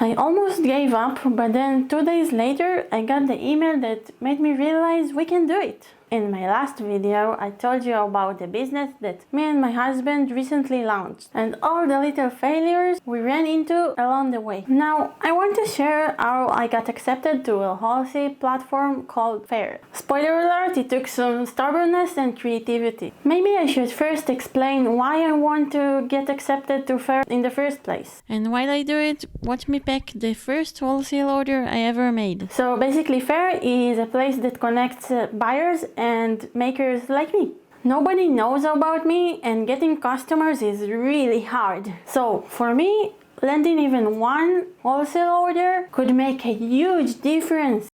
I almost gave up, but then 2 days later I got the email that made me realize we can do it. In my last video, I told you about the business that me and my husband recently launched and all the little failures we ran into along the way. Now, I want to share how I got accepted to a wholesale platform called Faire. Spoiler alert, it took some stubbornness and creativity. Maybe I should first explain why I want to get accepted to Faire in the first place. And while I do it, watch me pack the first wholesale order I ever made. So basically, Faire is a place that connects buyers and makers like me. Nobody knows about me and getting customers is really hard. So for me, landing even one wholesale order could make a huge difference.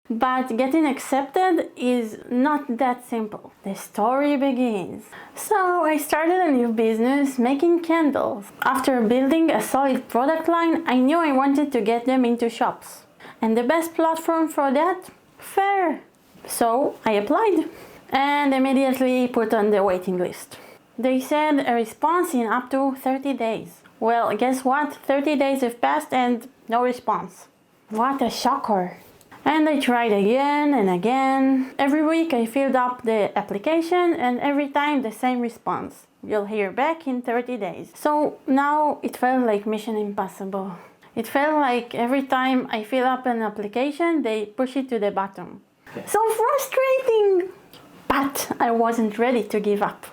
But getting accepted is not that simple. The story begins. So I started a new business making candles. After building a solid product line, I knew I wanted to get them into shops. And the best platform for that? Faire. So I applied and immediately put on the waiting list. They said a response in up to 30 days. Well, guess what? 30 days have passed and no response. What a shocker. And I tried again and again. Every week I filled up the application and every time the same response. You'll hear back in 30 days. So now it felt like mission impossible. It felt like every time I fill up an application, they push it to the bottom. So frustrating! But I wasn't ready to give up.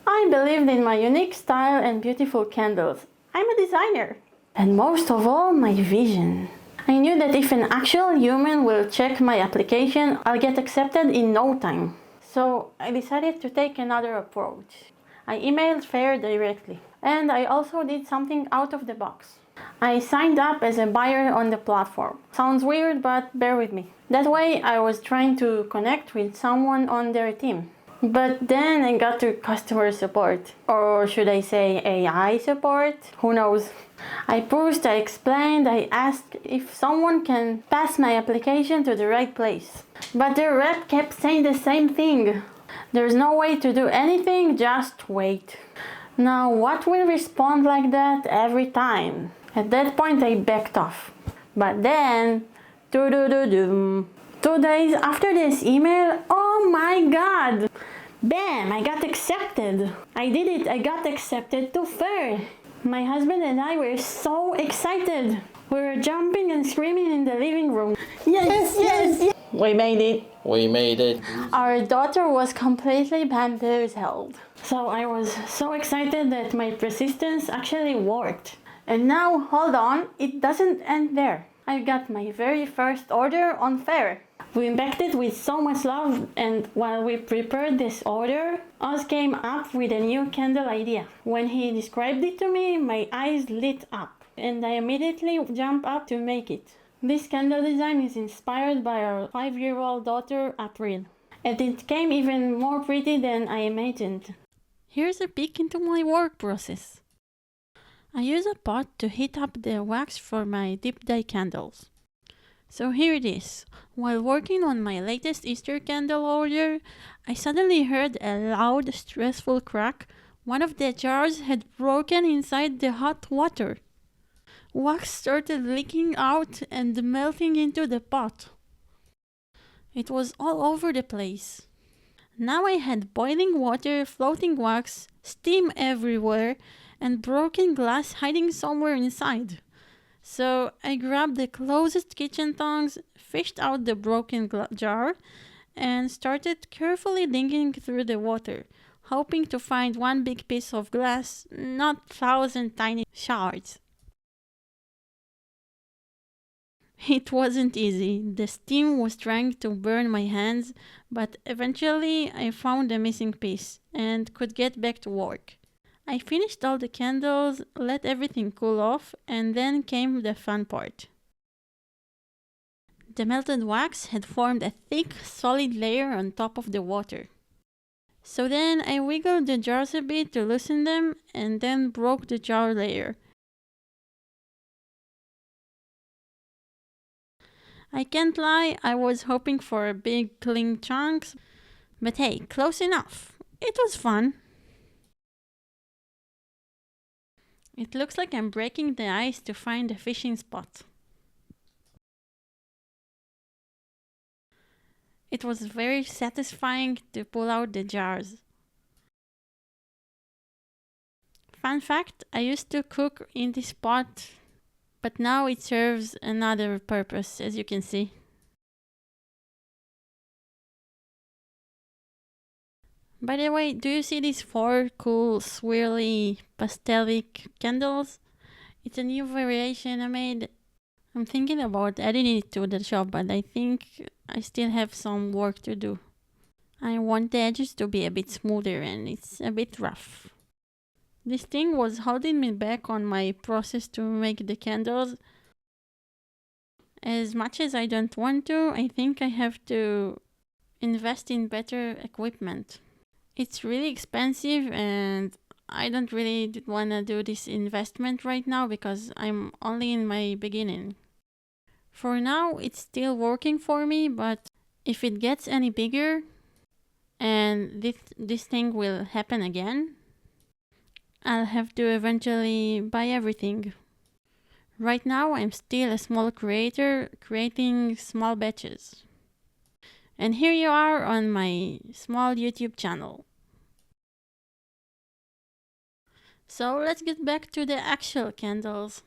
I believed in my unique style and beautiful candles. I'm a designer. And most of all, my vision. I knew that if an actual human will check my application, I'll get accepted in no time. So I decided to take another approach. I emailed Faire directly. And I also did something out of the box. I signed up as a buyer on the platform. Sounds weird, but bear with me. That way I was trying to connect with someone on their team. But then I got to customer support. Or should I say AI support? Who knows? I pushed, I explained, I asked if someone can pass my application to the right place. But the rep kept saying the same thing. There's no way to do anything, just wait. Now what will respond like that every time? At that point I backed off. But then, 2 days after this email, oh my god! Bam! I got accepted! I did it! I got accepted to Faire! My husband and I were so excited! We were jumping and screaming in the living room. Yes, yes, yes! We made it! We made it! Our daughter was completely bamboozled. So I was so excited that my persistence actually worked. And now, hold on, it doesn't end there. I got my very first order on Faire. We backed it with so much love, and while we prepared this order, Oz came up with a new candle idea. When he described it to me, my eyes lit up, and I immediately jumped up to make it. This candle design is inspired by our 5-year-old daughter, April, and it came even more pretty than I imagined. Here's a peek into my work process. I use a pot to heat up the wax for my deep dye candles. So here it is. While working on my latest Easter candle order, I suddenly heard a loud, stressful crack. One of the jars had broken inside the hot water. Wax started leaking out and melting into the pot. It was all over the place. Now I had boiling water, floating wax, steam everywhere, and broken glass hiding somewhere inside. So I grabbed the closest kitchen tongs, fished out the broken jar, and started carefully digging through the water, hoping to find one big piece of glass, not 1,000 tiny shards. It wasn't easy. The steam was trying to burn my hands, but eventually I found the missing piece and could get back to work. I finished all the candles, let everything cool off, and then came the fun part. The melted wax had formed a thick, solid layer on top of the water. So then I wiggled the jars a bit to loosen them, and then broke the jar layer. I can't lie, I was hoping for big, clean chunks, but hey, close enough. It was fun. It looks like I'm breaking the ice to find a fishing spot. It was very satisfying to pull out the jars. Fun fact, I used to cook in this pot, but now it serves another purpose, as you can see. By the way, do you see these 4 cool swirly pastelic candles? It's a new variation I made. I'm thinking about adding it to the shop, but I think I still have some work to do. I want the edges to be a bit smoother and it's a bit rough. This thing was holding me back on my process to make the candles. As much as I don't want to, I think I have to invest in better equipment. It's really expensive and I don't really want to do this investment right now because I'm only in my beginning. For now, it's still working for me, but if it gets any bigger and this thing will happen again, I'll have to eventually buy everything. Right now, I'm still a small creator creating small batches. And here you are on my small YouTube channel. So let's get back to the actual candles.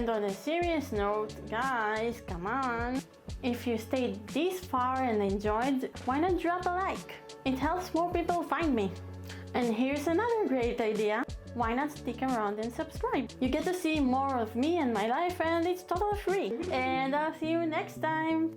And on a serious note, guys, come on. If you stayed this far and enjoyed, why not drop a like? It helps more people find me. And here's another great idea. Why not stick around and subscribe? You get to see more of me and my life, and it's totally free. And I'll see you next time.